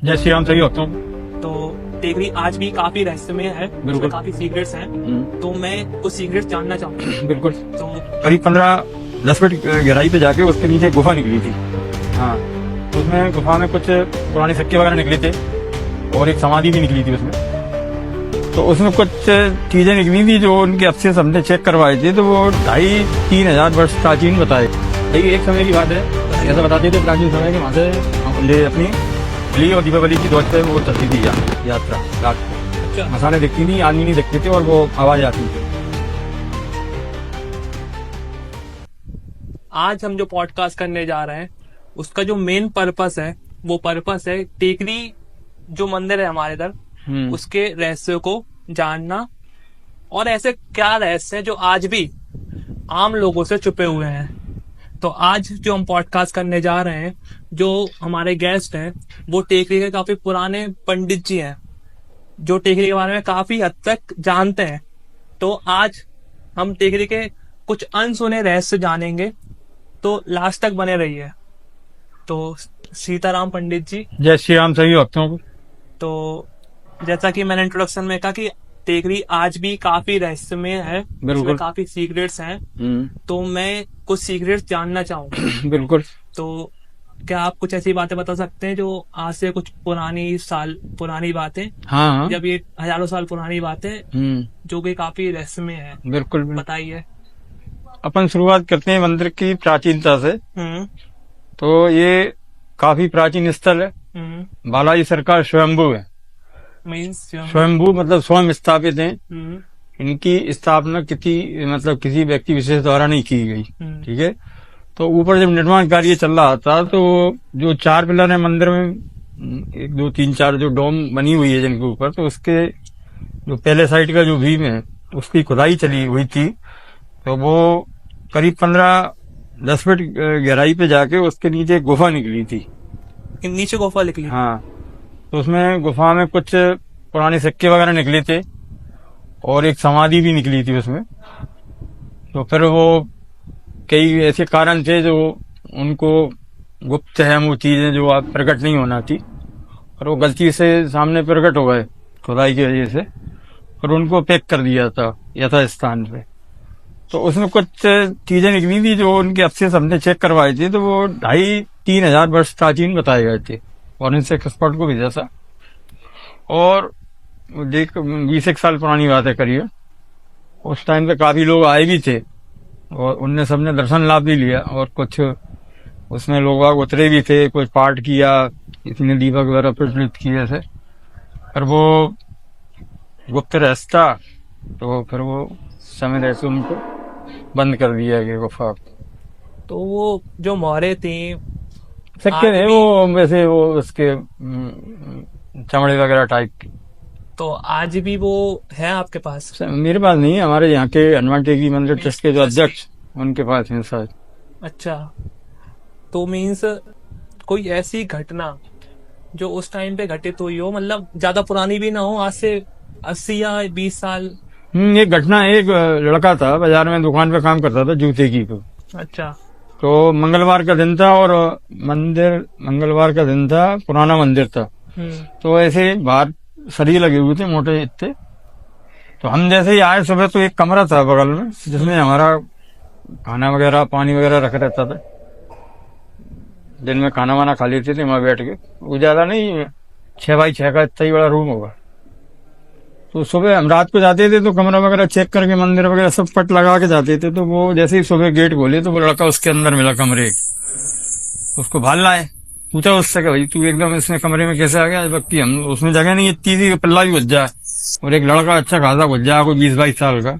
जय श्री राम, सही भक्तों। तो टेकरी आज भी काफी रहस्यमय है, बिल्कुल। उसमें काफी सीक्रेट्स हैं। तो मैं कुछ सीक्रेट्स जानना चाहूंगा। बिल्कुल। तो करीब 15-10 फीट गहराई पे जाके उसके नीचे एक गुफा निकली थी। हाँ, उसमें गुफा में कुछ पुराने सिक्के वगैरह निकले थे और एक समाधि भी निकली थी उसमें। तो उसमें कुछ चीजें निकली थी जो उनके अफसर हमने चेक करवाए थे, तो वो 2,500-3 हजार वर्ष प्राचीन बताए। यही एक समय की बात है, ऐसा बताते थे प्राचीन समय के, वहां से अपनी होली और दीपावली की ध्वज पे वो चलती थी यात्रा रात को। अच्छा, मसाले दिखती नहीं, आदमी नहीं दिखते थे और वो आवाज आती थी। आज हम जो पॉडकास्ट करने जा रहे हैं उसका जो मेन पर्पस है वो पर्पस है टेकरी जो मंदिर है हमारे इधर, उसके रहस्यों को जानना। और ऐसे क्या रहस्य हैं जो आज भी आम लोगों से छुपे हुए हैं। तो आज जो हम पॉडकास्ट करने जा रहे हैं, जो हमारे गेस्ट हैं वो टेकरी के काफी पुराने पंडित जी हैं जो टेकरी के बारे में काफी हद तक जानते हैं। तो आज हम टेकरी के कुछ अनसुने रहस्य जानेंगे, तो लास्ट तक बने रहिए। तो सीताराम पंडित जी, जय श्री राम, सभी भक्तों को। तो जैसा कि मैंने इंट्रोडक्शन में कहा कि टेकरी आज भी काफी रहस्यमय है, बिल्कुल। उसमें काफी सीक्रेट्स हैं। तो मैं कुछ सीक्रेट्स जानना चाहूंगा। बिल्कुल। तो क्या आप कुछ ऐसी बातें बता सकते हैं जो आज से कुछ पुरानी बातें, हाँ, जब ये हजारों साल पुरानी बातें जो कि काफी रहस्यमय है, बिल्कुल। बताइए। अपन शुरुआत करते हैं मंदिर की प्राचीनता से। हम्म तो ये काफी प्राचीन स्थल है। बालाजी सरकार स्वयंभू है। मीन्स स्वयंभू मतलब स्वयं स्थापित है। इनकी स्थापना किसी व्यक्ति विशेष द्वारा नहीं की गई। ठीक है। तो ऊपर जब निर्माण कार्य चल रहा था तो जो 4 पिलर है मंदिर में, 1 2 3 4 जो डोम बनी हुई है जिनके ऊपर, तो उसके जो पहले साइड का जो भीम है उसकी खुदाई चली हुई थी। तो वो करीब 15-10 फीट गहराई पे जाके उसके नीचे एक गुफा निकली थी। नीचे गुफा निकली। हाँ, तो उसमें गुफा में कुछ पुराने सिक्के वगैरह निकले थे और एक समाधि भी निकली थी उसमें। तो फिर वो कई ऐसे कारण थे जो उनको गुप्त है, वो चीजें जो आप प्रकट नहीं होना थी, और वो गलती से सामने प्रकट हो गए खुदाई की वजह से, और उनको पैक कर दिया था यथा स्थान पे। तो उसमें कुछ चीजें निकली थी जो उनके अफसर हमने चेक करवाए थे, तो वो 2,500-3 हजार वर्ष प्राचीन बताए गए थे फॉरेंसिक एक्सपर्ट को भेजा था। और देख 20 साल पुरानी बात है करिए। उस टाइम पे काफी लोग आए भी थे और उनने सबने दर्शन लाभ भी लिया, और कुछ उसमें लोग उतरे भी थे, कुछ पाठ किया, इसने दीपक वगैरह प्रज्वलित किए थे। पर वो गुप्त रहस्य था, तो फिर वो समय रहते उनको बंद कर दिया गया गुफा। तो वो जो मोहरे थी, सिक्के थे वो वैसे वो उसके चमड़े वगैरह टाइप की। तो आज भी वो है आपके पास? मेरे पास नहीं है, हमारे यहाँ के हनुमान टेकरी मंदिर ट्रस्ट के जो अध्यक्ष उनके पास है शायद। अच्छा, तो मीन्स कोई ऐसी घटना जो उस टाइम पे घटित हुई हो, मतलब ज्यादा पुरानी भी ना हो, आज से 80 या 20 साल। एक घटना, एक लड़का था बाजार में दुकान पे काम करता था जूते की। अच्छा। तो मंगलवार का दिन था और मंगलवार का दिन था, पुराना मंदिर था। तो ऐसे बाहर सरिये लगे हुए थे मोटे इतने। तो हम जैसे ही आए सुबह, तो एक कमरा था बगल में जिसमें हमारा खाना वगैरह पानी वगैरह रखा रहता था। दिन में खाना वाना खा लेते थे वहां बैठ के। वो ज्यादा नहीं, 6x6 का इतना ही बड़ा रूम होगा। तो सुबह हम रात को जाते थे तो कमरा वगैरह चेक करके मंदिर वगैरह सब पट लगा के जाते थे। तो वो जैसे ही सुबह गेट खोले तो वो लड़का उसके अंदर मिला कमरे। उसको भाल लाए, पूछा उससे कि भाई तू एकदम इसमें कमरे में कैसे आ गया, जबकि हम उसमें जगह नहीं इतनी थी, पल्ला भी बच जाए, और एक लड़का अच्छा खासा बच जाए, कोई 20-22 साल का।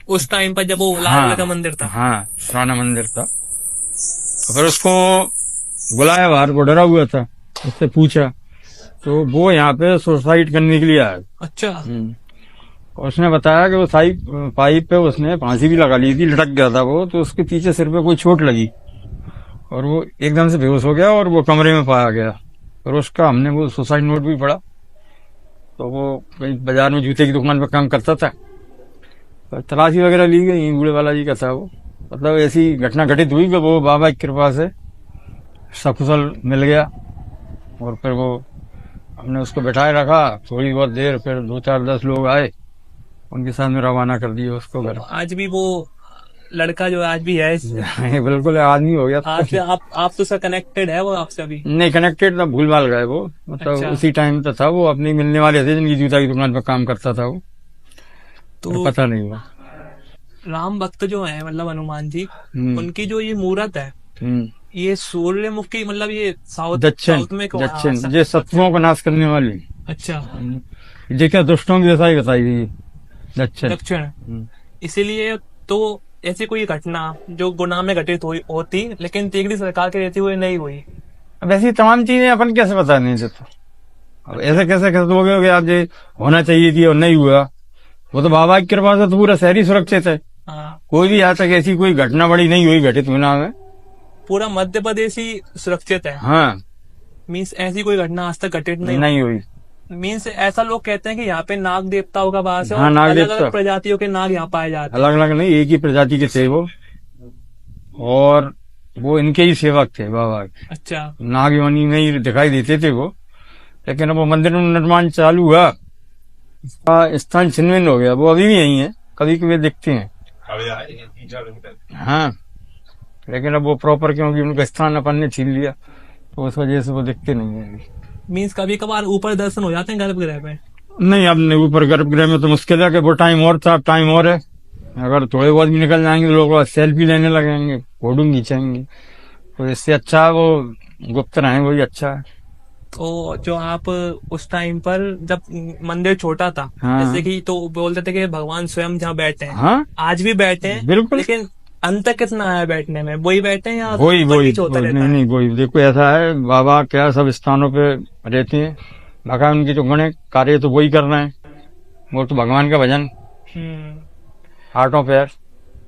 उस टाइम पर जब वो लाल किले का मंदिर था। हाँ, पुराना मंदिर था। तो फिर उसको बुलाया बाहर, वो डरा हुआ था। उससे पूछा तो वो यहाँ पे सुसाइड करने के लिए आया। अच्छा। और उसने बताया कि वो पाइप पे उसने फांसी भी लगा ली थी, लटक गया था वो, तो उसके पीछे सिर पे कोई चोट लगी और वो एकदम से बेहोश हो गया और वो कमरे में पाया गया। और उसका हमने वो सुसाइड नोट भी पढ़ा। तो वो कहीं बाजार में जूते की दुकान पर काम करता था। तो तलाशी वगैरह ली गई, बूढ़े बालाजी का था वो। मतलब ऐसी घटना घटित हुई कि वो बाबा की कृपा से सकुशल मिल गया। और फिर वो हमने उसको बैठाए रखा थोड़ी बहुत देर, फिर 2 4 10 लोग आए, उनके साथ में रवाना कर दिया उसको घर। आज भी वो लड़का जो आज भी है बिल्कुल आदमी हो गया आज से आप तो सर कनेक्टेड है वो आपसे अभी? नहीं कनेक्टेड था, भूल भाल गए वो, मतलब अच्छा। उसी टाइम पे था वो, अपने मिलने वाले थे जिनकी जूता की दुकान पर काम करता था वो, तो पता नहीं हुआ। राम भक्त जो है मतलब हनुमान जी, हम्म। उनकी जो ये मूर्त है, हम्म। ये सूर्यमुखी मतलब ये दक्षिण साउथ में कौन- हाँ, दक्षिण ये शत्रुओं को नाश करने वाली। अच्छा देखिए दुष्टों की जैसा ही बताई गई दक्षिण। दक्षिण। इसीलिए तो ऐसी कोई घटना जो गुनाह में घटित हुई होती लेकिन तिगड़ी सरकार के रहते हुए नहीं हुई। अब ऐसी तमाम चीजें अपन कैसे बता नहीं सकते, अब ऐसे कैसे कह दोगे कि आज ये होना चाहिए थी और नहीं हुआ। वो तो बाबा की कृपा से तो पूरा शहर ही सुरक्षित है, हाँ, कोई भी आज तक ऐसी कोई घटना बड़ी नहीं हुई घटित गुनाह में। पूरा मध्य प्रदेश ही सुरक्षित है। हाँ मीन्स ऐसी कोई घटना आज तक घटित नहीं नहीं हुई। मीन्स ऐसा लोग कहते हैं कि यहाँ पे नाग देवताओं का वास है हाँ, और नाग अलग देवता। अलग प्रजातियों के नाग यहाँ पाए जाते हैं। अलग अलग नहीं, एक ही प्रजाति के थे वो, और वो इनके ही सेवक थे बाबा के। अच्छा नाग योनि में ही दिखाई देते थे वो, लेकिन अब वो मंदिर में निर्माण चालू हुआ, इसका स्थान छिन्न हो गया। वो अभी भी यही है, कभी कभी दिखते हैं। हाँ, लेकिन अब वो प्रॉपर क्योंकि उनका स्थान अपन ने छीन लिया तो उस वजह से वो दिखते नहीं है अभी। मीन्स कभी कभार ऊपर दर्शन हो जाते हैं गर्भगृह पे? नहीं, अब नहीं, ऊपर गर्भगृह में तो मुश्किल है कि वो टाइम और था, टाइम और है। अगर थोड़े बहुत भी निकल जाएंगे तो लोग सेल्फी लेने लगेंगे, फोटो खींचेंगे, तो इससे अच्छा वो गुप्त रहे, वही अच्छा है। तो जो आप उस टाइम पर जब मंदिर छोटा था, हाँ। जैसे कि तो बोलते थे कि भगवान स्वयं जहाँ बैठे हैं, हाँ आज भी बैठे हैं बिल्कुल। लेकिन अंतर कितना आया बैठने में? वही बैठे हैं या वही वही प्रतीत होता वही, रहता नहीं है? नहीं वही। देखो ऐसा है, बाबा क्या सब स्थानों पे रहते हैं, भगवान उनके जो गुण है कार्य तो वही कर रहे हैं, वो तो भगवान का भजन हाथों पैर।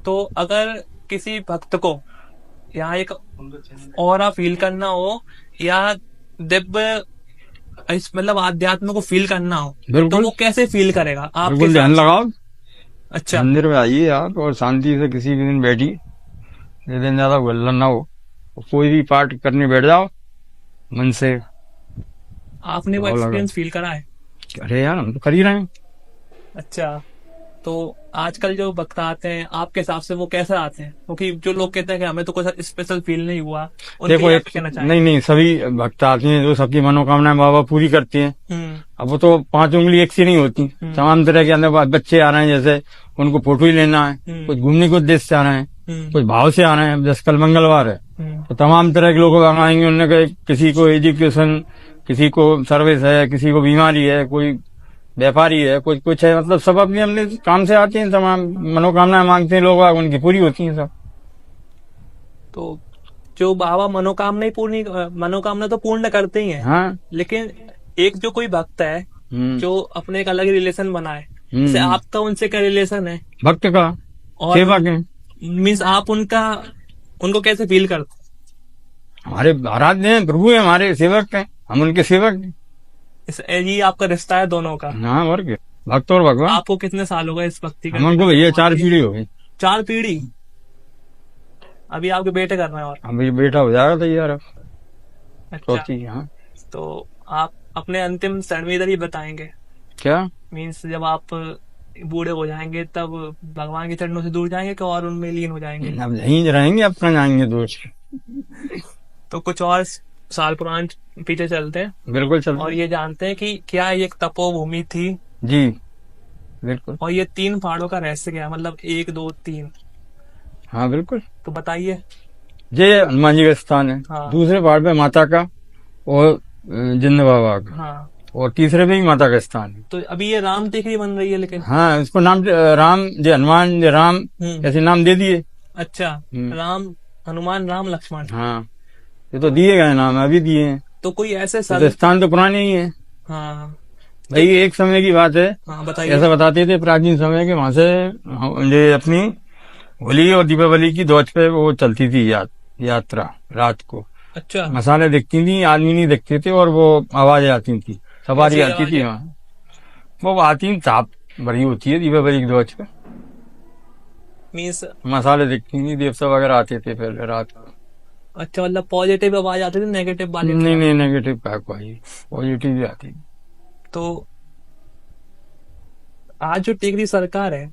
तो अगर किसी भक्त को यहाँ एक ऑरा फील करना हो या दिव्य इस मतलब आध्यात्म को फील करना हो तो बिल्कुल। वो कैसे फील करेगा आपके बिल्कुल ध्यान साथ? लगाओ, अच्छा मंदिर में आइए आप और शांति से किसी भी दिन बैठी, जिस दिन ज्यादा गुल्लन ना हो, कोई भी पाठ करने बैठ जाओ मन से। आपने वो एक्सपीरियंस फील करा है? अरे यार हम तो कर ही रहे हैं। अच्छा, तो आजकल जो भक्त आते हैं आपके हिसाब से वो कैसे आते हैं? क्योंकि जो लोग कहते हैं कि हमें तो कोई स्पेशल फील नहीं हुआ, उनके देखो लिए एक आप कहना चाहेंगे? नहीं नहीं, सभी भक्त आते हैं जो सबकी मनोकामनाएं बाबा पूरी करते हैं। अब वो तो 5 उंगली एक सी नहीं होती, तमाम तरह के अंदर बच्चे आ रहे हैं, जैसे उनको फोटो ही लेना है, कुछ घूमने के उद्देश्य से आ रहे हैं, कुछ भाव से आ रहे हैं। जैसे कल मंगलवार है तो तमाम तरह के लोग आएंगे, उन्होंने कहा किसी को एजुकेशन, किसी को सर्विस है, किसी को बीमारी है, कोई व्यापारी है, कुछ कुछ है, मतलब सब अपने अपने काम से आते हैं, तमाम मनोकामनाएं मांगते हैं लोग, उनकी पूरी होती हैं सब। तो जो बाबा मनोकामना तो पूर्ण करते ही हैं। हाँ। लेकिन एक जो कोई भक्त है जो अपने एक अलग रिलेशन बनाए, जैसे आपका उनसे क्या रिलेशन है? भक्त का और सेवक है। मीन्स आप उनको कैसे फील करते? हमारे आराध्य हैं, प्रभु है, हमारे सेवक हैं, हम उनके सेवक हैं। ये आपका रिश्ता है दोनों का? हाँ, और क्या, भक्त और भगवान। आपको कितने साल हो गए इस भक्ति हम उनको भैया 4 पीढ़ी हो गई। 4 पीढ़ी? अभी आपके बेटे कर रहे हैं? और अभी बेटा हो जाएगा तैयार अब। अच्छा, हाँ। तो आप अपने अंतिम क्षण में इधर ही बताएंगे क्या मीन्स जब आप बूढ़े हो जाएंगे तब भगवान के चरणों से दूर जाएंगे कि और उनमें लीन हो जाएंगे? अब यहीं रहेंगे, अपना जाएंगे दूर से। तो कुछ और साल पुराने पीछे चलते हैं, बिल्कुल चलते और ये जानते हैं कि क्या ये एक तपोभूमि थी? जी बिल्कुल। और ये 3 पहाड़ों का रहस्य क्या है, मतलब 1 2 3? हाँ बिल्कुल। तो बताइए। ये हनुमान जी का स्थान है। हाँ। दूसरे पहाड़ पे माता का और जिंद बाबा का। हाँ। और तीसरे पे भी माता का स्थान है। तो अभी ये राम टेकरी बन रही है लेकिन? हाँ, इसको नाम राम, जो हनुमान, जो राम, ऐसे नाम दे दिए। अच्छा, राम, हनुमान, राम, लक्ष्मण। हाँ, ये तो दिए गए नाम, अभी दिए हैं। तो कोई ऐसे तो स्थान तो पुराने ही है। हाँ भाई एक समय की बात है। हाँ, बताइए। ऐसा बताते थे प्राचीन समय के, वहां से ये अपनी होली और दीपावली की ध्वज पे वो चलती थी यात्रा रात को। अच्छा। मसाले दिखती थी, आदमी नहीं दिखते थे, और वो आवाजें आती थी, सवारी आती थी वहाँ। वो आती ताप भरी होती है दीपावली की ध्वज पे। मीन्स मसाले दिखती थी, देवता वगैरह आते थे पहले रात को। अच्छा, मतलब पॉजिटिव आवाज आती थी, नेगेटिव वाली नहीं? नहीं नहीं, नेगेटिव का कोई, पॉजिटिव भी आती। तो आज जो टिहरी सरकार है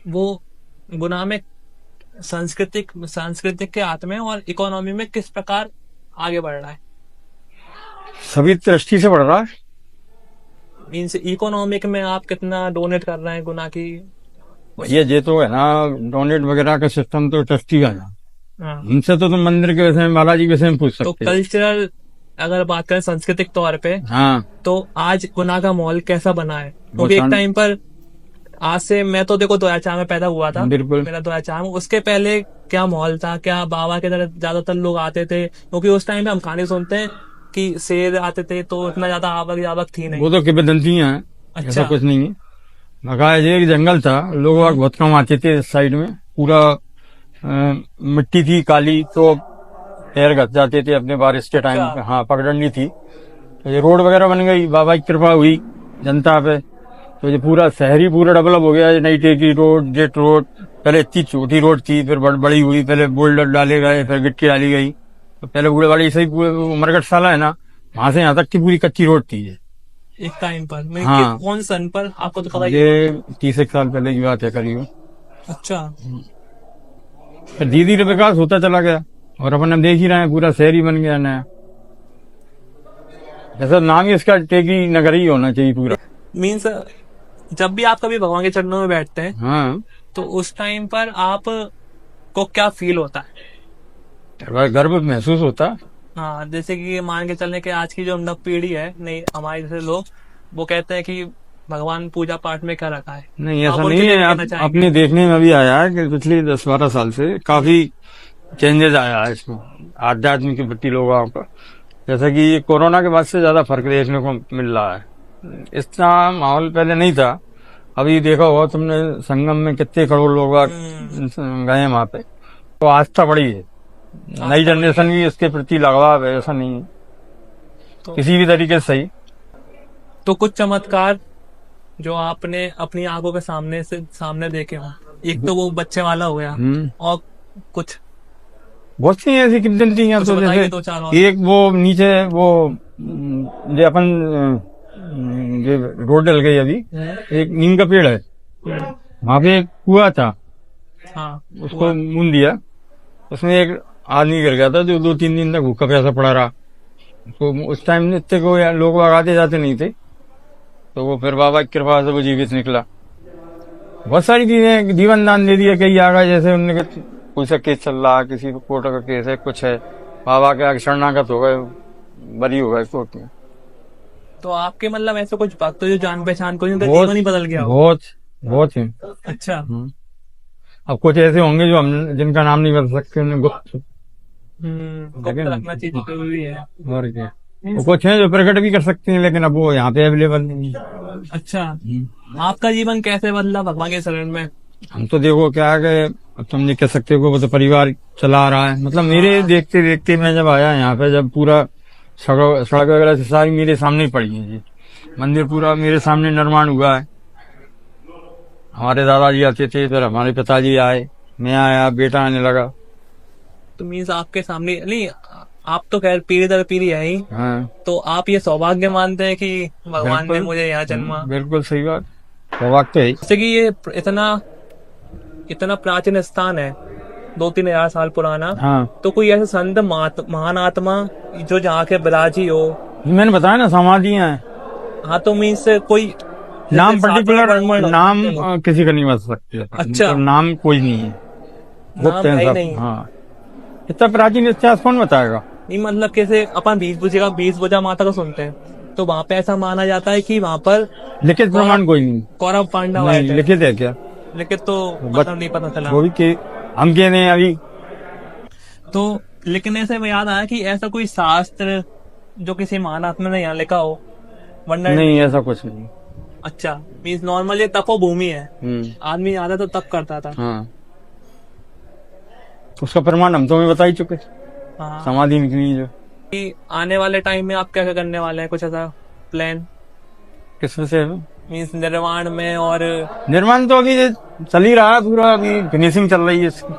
वो गुना में सांस्कृतिक के हाथ में और इकोनॉमी में किस प्रकार आगे बढ़ रहा है? सभी दृष्टि से बढ़ रहा है। मीन्स इकोनॉमिक में आप कितना डोनेट कर रहे हैं गुना की? ये तो है ना, डोनेट वगैरह का सिस्टम तो ट्रस्टी का ना, हाँ। इनसे तो तुम मंदिर के विषय में, बालाजी के विषय में पूछ तो सकते हो। कल्चरल अगर बात करें सांस्कृतिक तौर पे, हाँ, तो आज गुना का माहौल कैसा बना है? बहुत क्योंकि एक शान- टाइम पर, आज से मैं तो देखो 2004 में पैदा हुआ था, बिल्कुल। मेरा 2004 में, उसके पहले क्या माहौल था? क्या बाबा के तरह ज्यादातर लोग आते थे? क्योंकि उस टाइम पे हम कहानी सुनते हैं कि शेर आते थे, तो इतना ज्यादा आवक जावक थी नहीं। वो तो किंवदंतियां हैं, अच्छा। ऐसा कुछ नहीं है। बकायदा एक जंगल था, लोग वहाँ बहुत कम आते थे। इस साइड में पूरा मिट्टी थी काली, तो पैर घस जाते थे अपने बारिश के टाइम पे। हाँ, पगडंडी थी। तो ये रोड वगैरह बन गई, बाबा की कृपा हुई जनता पे, तो ये पूरा शहरी पूरा डेवलप हो गया। ये नई टेकरी रोड, जेट रोड, पहले इतनी छोटी रोड थी, फिर बड़ी हुई, पहले बोल्डर डाले गए, फिर गिट्टी डाली गई। तो पहले बूढ़े वाली सही पूरे उमरगढ़ साला है ना, वहां से यहाँ तक की पूरी कच्ची रोड थी ये। एक टाइम पर मैं हाँ। कौन सन पर, आपको तो पता ही है। ये 30 साल पहले की बात है करीब। अच्छा। फिर धीरे धीरे विकास होता चला गया, और अपन अब देख ही रहे हैं पूरा शहर ही बन गया नया। जैसा नाम ही इसका टेकी नगर ही होना चाहिए पूरा। मीन्स जब भी आप कभी भगवान के चरणों में बैठते हैं, हाँ, तो उस टाइम पर आप को क्या फील होता है? गर्व महसूस होता। हाँ, जैसे कि मान के चलने के आज की जो नव पीढ़ी है, नहीं हमारे जैसे लोग, वो कहते हैं कि भगवान पूजा पाठ में क्या रखा है? नहीं, आप ऐसा उनके नहीं लिए है। कहना चाहेंगे? अपने देखने में भी आया है कि पिछले 10-12 साल से काफी चेंजेस आया है इसमें, आध्यात्मिक के प्रति लोगों का। जैसा कि ये कोरोना के बाद से ज्यादा फर्क देखने को मिल रहा है। इतना माहौल पहले नहीं था। अभी देखा होगा तुमने, संगम में कितने करोड़ लोग गए वहां पे, तो आस्था बढ़ी है। नई जनरेशन की इसके प्रति लगाव है, ऐसा नहीं है तो किसी भी तरीके से सही। तो कुछ चमत्कार जो आपने अपनी आंखों के सामने देखे हो, एक तो वो बच्चे वाला हो गया, और कुछ बहुत सी ऐसी किंवदंतियां कुछ तो बताइए, जैसे 2-4 और। एक वो नीचे वो जो अपन जो रोड डल गई अभी, एक नीम का पेड़ है, वहां पे एक कुआ था, हाँ, उसको मून दिया। उसमें एक आदमी गिर गया था जो 2-3 दिन तक भूखा प्यासा पड़ा रहा। तो उस टाइम इतने को लोग आते जाते नहीं थे, तो वो फिर बाबा की कृपा से वो जीवित निकला। बहुत सारी चीजें, जीवन दान दे दिया कई आ गए। जैसे उनने कोई सा केस चल रहा, किसी को कोर्ट का केस है, कुछ है, बाबा के आगे शरणागत हो गए, बरी हो गए कोर्ट में। तो आपके मतलब ऐसे कुछ भक्त जो जान पहचान को उनका बहुत जीवन ही बदल गया हो? बहुत बहुत ही। अच्छा। अब कुछ ऐसे होंगे जो हम जिनका नाम नहीं बता सकते, उन्हें गुप्त गुप्त रखना चीज जरूरी है। और क्या। वो कुछ है जो प्रकट भी कर सकते हैं, लेकिन अब वो यहाँ पे अवेलेबल नहीं है। अच्छा, आपका जीवन कैसे बदला भगवान के शरण में? हम तो देखो क्या है कि अब तुम नहीं कह सकते हो, वो तो परिवार चला रहा है। मतलब मेरे देखते देखते मैं जब आया यहाँ पे, जब पूरा सड़क वगैरह से सारी मेरे सामने ही पड़ी है जी। मंदिर पूरा मेरे सामने निर्माण हुआ है। हमारे दादाजी आते थे, फिर हमारे पिताजी आए, मैं आया, बेटा आने लगा। तो मीन्स आपके सामने नहीं, आप तो खैर पीढ़ी दर पीढ़ी है ही। हाँ, तो आप ये सौभाग्य मानते हैं कि भगवान ने बिल्कुल। मुझे यहाँ जन्मा? बिल्कुल सही बात, सौभाग्य है। जैसे कि ये इतना प्राचीन स्थान है, 2-3 हजार साल पुराना। हाँ, तो कोई ऐसे संत महान आत्मा जो जहाँ के बिराजी हो? मैंने बताया ना, समाधियां हैं। हाँ, तो मीन्स कोई नाम जैसे पर्टिकुलर साधु नाम किसी का नहीं बता सकते। अच्छा। मतलब नाम कोई नहीं है, नाम गुप्त है है ही सब। नहीं। हाँ, इतना प्राचीन इतिहास कौन बताएगा। नहीं, मतलब कैसे अपन 20 माता को सुनते हैं, तो वहाँ पे ऐसा माना जाता है कि वहाँ पर लिखित प्रमाण कोई नहीं। कौरव पांडव आए नहीं, थे। लिखित है क्या? लिखित तो मतलब नहीं पता चला। वो भी के हम कह रहे हैं अभी। तो लिखने से याद आया कि ऐसा कोई शास्त्र जो किसी महान आत्मा ने यहाँ लिखा हो, वरना नहीं, ऐसा कुछ नहीं। अच्छा, मीन्स नॉर्मल ये तपोभूमि है, आदमी आता तो तप करता था। हाँ, उसका प्रमाण हम तुम्हें बता ही चुके। हाँ। समाधि निकली जो। कि आने वाले टाइम में आप क्या क्या करने वाले हैं? कुछ ऐसा प्लान? किसमें से? मीन्स निर्माण में? और निर्माण तो अभी चल ही रहा है पूरा, अभी फिनिशिंग चल रही है इसकी।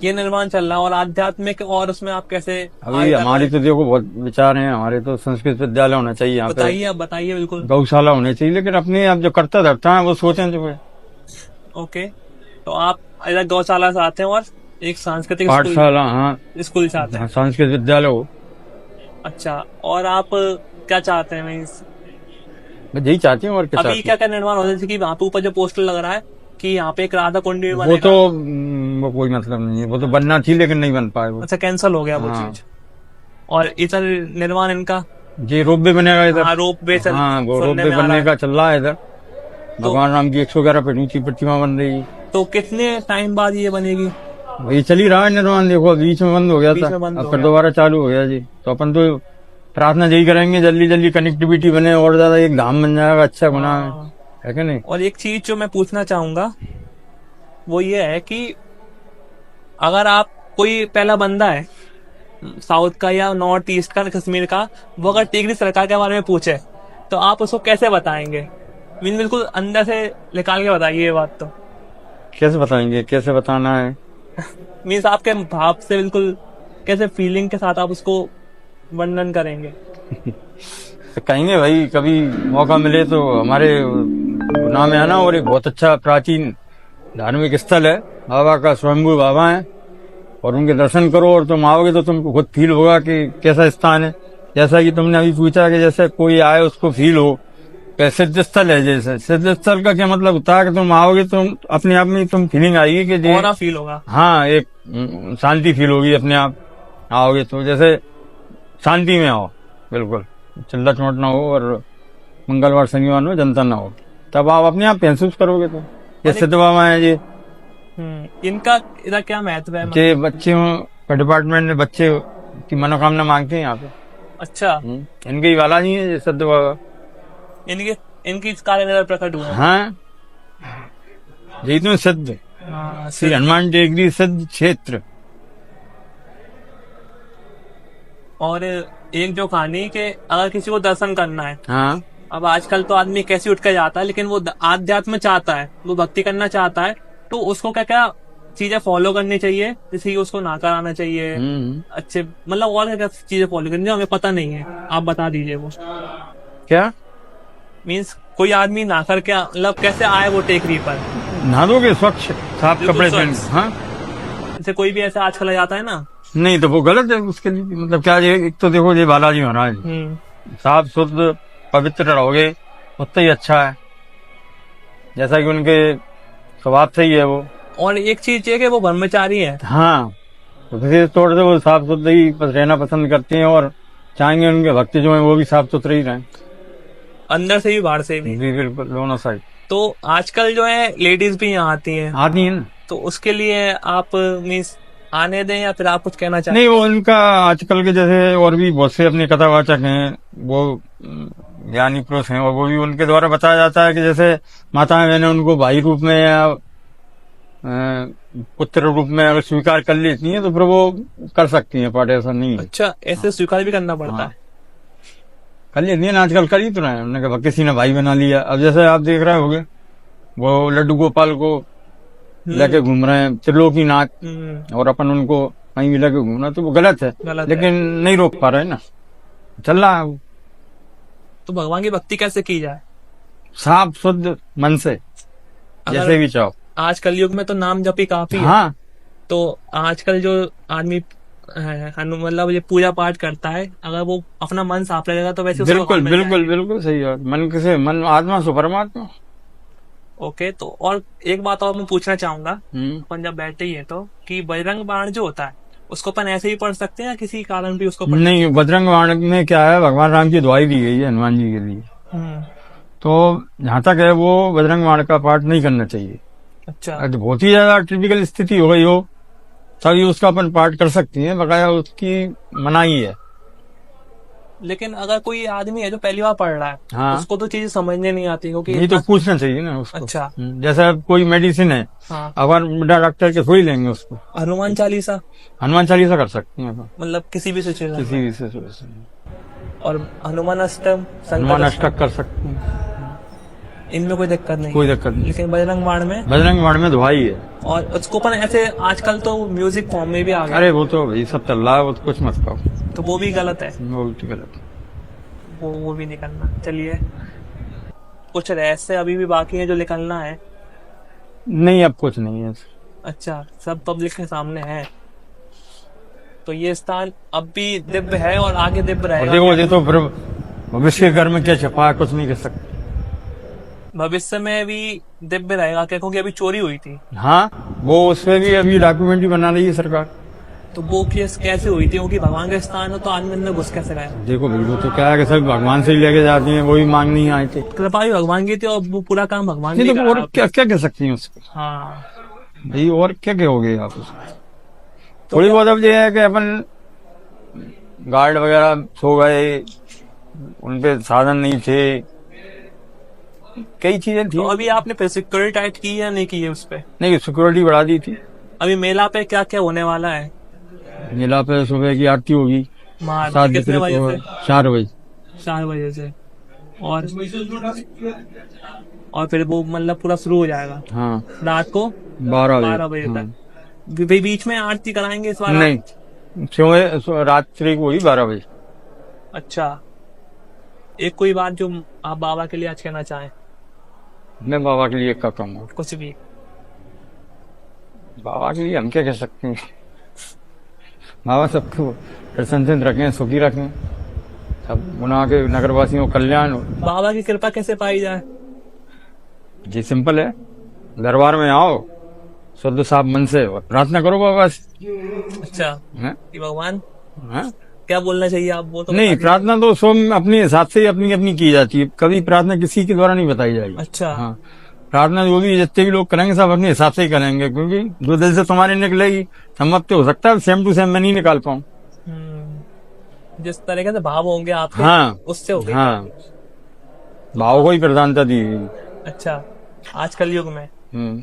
ये निर्माण चल रहा है, और आध्यात्मिक और उसमें आप कैसे अभी आगे कर हमारी रहे तो देखो बहुत विचार हैं, हमारे तो संस्कृत विद्यालय होना चाहिए हैं? यहाँ पे, बताइए, आप बताइए बिल्कुल। गौशाला होनी चाहिए, लेकिन अपने आप जो करता धरता है वो सोचें जो है। ओके, तो आप इधर गौशाला से आते हैं और एक सांस्कृतिक स्कूल, पाठशाला, हाँ, स्कूल से आते हाँ, हैं। संस्कृत विद्यालय हो। अच्छा, और आप क्या चाहते हैं मीन्स मैं यही चाहती हूँ, और क्या अभी चाहती क्या क्या निर्माण हो, जैसे कि वहाँ पे ऊपर जो पोस्टर लग रहा है कि यहाँ पे एक राधा कुंड भी हूँ। वो बनेगा? तो वो कोई मतलब नहीं है, वो तो बनना थी लेकिन नहीं बन पाए वो। अच्छा, कैंसिल हो गया वो हाँ। चीज। और इधर निर्माण इनका, ये रोप वे बनेगा इधर। हाँ, रोप वे चल, हाँ, वो रोप सुनने वे में आ रहा बनने है। का चल रहा है इधर। भगवान राम की 111 फीट ऊंची प्रतिमा बन रही है। तो कितने टाइम बाद ये बनेगी? ये चल ही रहा है निर्माण, देखो बीच में बंद हो गया बीच था, में बंद अब हो फिर गया। दोबारा चालू हो गया जी। तो अपन तो प्रार्थना यही करेंगे, जल्दी जल्दी कनेक्टिविटी बने और ज्यादा एक धाम बन जाएगा, अच्छा बना हाँ। है कि नहीं। और एक चीज जो मैं पूछना चाहूंगा वो ये है कि अगर आप, कोई पहला बंदा है साउथ का या नॉर्थ ईस्ट का, कश्मीर का, वो अगर टिहरी सरकार के बारे में पूछे तो आप उसको कैसे बताएंगे? मीन बिल्कुल अंदर से निकाल के बताइए ये बात तो। कैसे बताएंगे, कैसे बताना है? मीन्स आपके भाव से बिल्कुल कैसे फीलिंग के साथ आप उसको वर्णन करेंगे? तो कहेंगे भाई कभी मौका मिले तो हमारे गुना में आना, और एक बहुत अच्छा प्राचीन धार्मिक स्थल है, बाबा का स्वयंभू बाबा है, और उनके दर्शन करो और तुम आओगे तो तुमको खुद फील होगा कि कैसा स्थान है। जैसा कि तुमने अभी पूछा कि जैसे कोई आए उसको फील हो कि सिद्ध स्थल है, जैसे सिद्ध स्थल का क्या मतलब होता है कि तुम आओगे तुम अपने आप में तुम फीलिंग आएगी कि और फील होगा। हाँ, एक शांति फील होगी अपने आप आओगे तो, जैसे शांति में आओ, बिल्कुल चिल्ला चोट ना हो, और मंगलवार शनिवार में जनता ना हो, तब आप अपने आप महसूस करोगे। तो ये सिद्ध बाबा है जी। इनका इधर क्या महत्व है? ये बच्चों का डिपार्टमेंट में बच्चे की मनोकामना मांगते हैं यहाँ पे। अच्छा, इनके ही वाला नहीं है ये सिद्ध बाबा, इनके इनकी इस कार्य में प्रकट हुआ है। हाँ, यही तो सिद्ध हाँ, श्री हनुमान टेकरी सिद्ध क्षेत्र। और एक जो कहानी के अगर किसी को दर्शन करना है, हाँ, अब आजकल तो आदमी कैसे उठ कर जाता है, लेकिन वो आध्यात्म चाहता है, वो भक्ति करना चाहता है, तो उसको क्या क्या चीजें फॉलो करनी चाहिए? जैसे कि उसको नाकर आना चाहिए, अच्छे मतलब और क्या क्या चीजें फॉलो करनी चाहिए, हमें पता नहीं है, आप बता दीजिए वो। क्या मीन्स कोई आदमी नाकर के मतलब कैसे आए वो टेकरी पर? नहा दोगे स्वच्छ साफ बिल्कुल कपड़े पहन, स्वच्छ। हाँ, जैसे कोई भी ऐसा आजकल आ जाता है ना। नहीं तो वो गलत है उसके लिए। मतलब क्या है, एक तो देखो ये बालाजी महाराज साफ शुद्ध पवित्र रहोगे उतना ही अच्छा है, जैसा कि उनके स्वभाव से ही है वो। और एक चीज ये कि वो ब्रह्मचारी है। हाँ, तो विशेष तौर से वो साफ सुथरे ही रहना पसंद करते हैं, और चाहेंगे उनके भक्त जो है वो भी साफ सुथरे ही रहें, अंदर से भी बाहर से भी। जी बिल्कुल, दोनों साइड। तो आजकल जो है लेडीज भी यहाँ आती हैं, आती है ना, तो उसके लिए आप मीन्स आने दें या फिर आप कुछ कहना चाहें? नहीं वो उनका आजकल के जैसे और भी बहुत से अपने कथावाचक हैं, वो ज्ञानी पुरुष हैं, और वो भी उनके द्वारा बताया जाता है कि जैसे माताएं बहनें उनको भाई रूप में या पुत्र रूप में अगर स्वीकार कर लेती हैं तो फिर वो कर सकती हैं पाठ, ऐसा नहीं है। अच्छा, ऐसे स्वीकार भी करना पड़ता हाँ। है? कर लेती है ना, आजकल कर ही तो रहे हैं। उन्होंने कहा किसी ने भाई बना लिया। अब जैसे आप देख रहे होगे वो लड्डू गोपाल को लेके घूम रहे हैं त्रिलोकीनाथ, और अपन उनको कहीं भी लेके घूमना, तो वो गलत है, गलत लेकिन नहीं रोक पा रहे ना, चल रहा है वो। तो भगवान की भक्ति कैसे की जाए? साफ शुद्ध मन से, जैसे भी चाहो। आज कलयुग में तो नाम जपी काफी है। हाँ, तो आजकल जो आदमी मतलब ये पूजा पाठ करता है, अगर वो अपना मन साफ रखेगा तो वैसे उसको बिल्कुल भगवान मिल बिल्कुल जाएंगे। बिल्कुल सही है। मन से मन, आत्मा से परमात्मा। ओके, तो और एक बात और मैं पूछना चाहूंगा, अपन जब बैठे ही है तो, कि बजरंग बाण जो होता है उसको अपन ऐसे ही पढ़ सकते हैं या किसी कारण भी उसको नहीं, बजरंग बाण में क्या है, भगवान राम की दुआई दी गई है हनुमान जी के लिए, तो जहाँ तक है वो बजरंग बाण का पाठ नहीं करना चाहिए। अच्छा, अगर बहुत ही ज्यादा टिपिकल स्थिति हो गई हो तभी उसका अपन पाठ कर सकती हैं, बकाया उसकी मनाही है। लेकिन अगर कोई आदमी है जो पहली बार पढ़ रहा है, हाँ, उसको तो चीजें समझने नहीं आती, क्योंकि नहीं तो पूछना चाहिए ना उसको। अच्छा, जैसा कोई मेडिसिन है, हाँ, अगर डॉक्टर के थोड़ी लेंगे उसको। हनुमान चालीसा, हनुमान चालीसा कर सकते हैं अपन, मतलब किसी भी सिचुएशन किसी भी सिचुएशन में। और हनुमान अष्टक, हनुमान अष्टक कर सकते हैं। इनमें कोई दिक्कत नहीं। कोई दिक्कत नहीं। लेकिन बजरंग बाण में, बजरंग बाण में दुहाई है। और उसको अपन ऐसे आजकल तो म्यूजिक फॉर्म में भी आ गया, अरे वो तो भाई सब चल रहा है, वो तो कुछ मत कहो, तो वो भी गलत है, वो भी गलत है। वो भी नहीं करना। चलिए, कुछ रहस्य अभी भी बाकी है जो निकलना है। नहीं, अब कुछ नहीं है। अच्छा, सब पब्लिक के सामने है। तो ये स्थान अब भी दिव्य है और आगे दिव्य और रहेगा। देखो, ये तो फिर भविष्य के घर में क्या छपा है, कुछ नहीं कर सकते। भविष्य में भी दिव्य रहेगा क्या? क्योंकि अभी चोरी हुई थी। हाँ, वो उसमें भी अभी डॉक्यूमेंट भी बना रही है सरकार। तो वो केस कैसे हुई थी? क्योंकि भगवान का स्थान है तो आदमी में घुस कैसे गया? देखो भाई, वो तो क्या है कि सब भगवान से ही लेके जाती हैं, वही मांगनी ही आए थे। कृपा भी भगवान की थी और वो पूरा काम भगवान नहीं ने तो करा। और क्या क्या कह सकती हैं उसको हाँ, भाई, और क्या कहोगे आप उसको? तो थोड़ी बहुत अब ये है कि अपन गार्ड वगैरह सो गए, उनपे साधन नहीं थे, कई चीजें थी। तो अभी आपने फिर सिक्योरिटी टाइट की या नहीं की है उस पे? नहीं, सिक्योरिटी बढ़ा दी थी। अभी मेला पे क्या क्या होने वाला है? मेला पे सुबह की आरती होगी, महाआरती कितने बजे से? 4 बजे। 4 बजे से। और फिर वो मतलब पूरा शुरू हो जाएगा हाँ, रात को 12 बजे हाँ। तक। बीच में आरती कराएंगे इस बार? नहीं, सुबह रात्रि को ही 12 बजे। अच्छा, एक कोई बात जो आप बाबा के लिए आज कहना चाहें? मैं बाबा के लिए क्या कहूँगा? कुछ भी। बाबा के लिए हम क्या कह सकते हैं? बाबा सबको प्रसन्नचित रखें, सुखी रखें, सब उन्हाँ के नगरवासियों को कल्याण हो। बाबा की कृपा कैसे पाई जाए? जी सिंपल है, दरबार में आओ शुद्ध साफ मन से और प्रार्थना करो बाबा से। अच्छा, हैं? कि भगवान हैं? क्या बोलना चाहिए आप वो तो नहीं, बता दीजिए। प्रार्थना तो स्वयं अपने हिसाब से ही अपनी अपनी की जाती है, कभी प्रार्थना किसी के द्वारा नहीं बताई जाएगी। अच्छा। हाँ, प्रार्थना जो भी जितने भी लोग करेंगे सब अपने हिसाब से ही करेंगे, क्योंकि जो दिल से तुम्हारे निकलेगी संभव तो हो सकता है सेम टू सेम मैं नहीं निकाल पाऊँ। जिस तरीके से भाव होंगे आपके, हाँ, उससे होगा। हाँ, भाव को ही प्रधानता दी गई। अच्छा, आज कलयुग में हम्म।